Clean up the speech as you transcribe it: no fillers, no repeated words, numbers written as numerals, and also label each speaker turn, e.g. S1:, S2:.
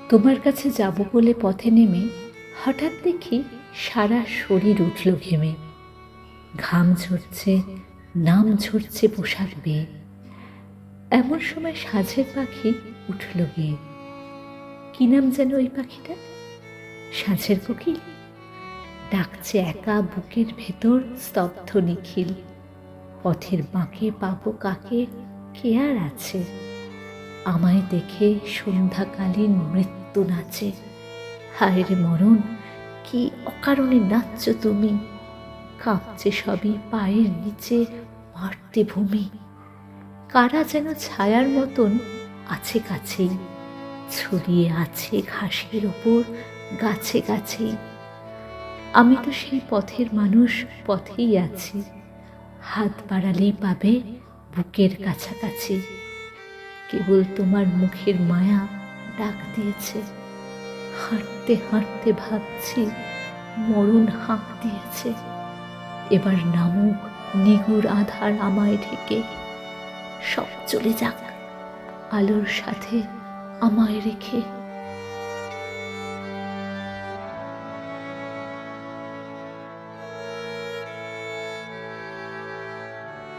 S1: তোমার কাছে যাব বলে পথে নেমে হঠাৎ দেখি সারা শরীর উঠল ঘেমে। ঘাম ঝরছে, নাম ঝরছে পোশাক বেয়ে। এমন সময় সাঁঝের পাখি উঠল গিয়ে। কি নাম যেন ওই পাখিটা? সাঁঝের কোকিল ডাকছে একা বুকের ভেতর স্তব্ধ নিখিল। পথের বাঁকে পাবো কাকে, কে আর আছে? আমায় দেখে সন্ধ্যাকালীন মৃত্যু নাচে। হায় রে মরণ, কি অকারণে নাচছ তুমি? কাঁপছে সবই পায়ের নিচে মারতে ভূমি। কারা যেন ছায়ার মতন আছে কাছেই, ছড়িয়ে আছে ঘাসের ওপর গাছে গাছেই। আমি তো সেই পথের মানুষ, পথেই আছি। হাত বাড়ালেই পাবে বুকের কাছাকাছি। কেবল তোমার মুখের মায়া ডাক দিয়েছে। হাঁটতে হাঁটতে ভাবছি মরণ হাঁক দিয়েছে। এবার নামুক নিগুড় আধার আমায় ঢেকে। সব চলে যাক আলোর সাথে আমায় রেখে।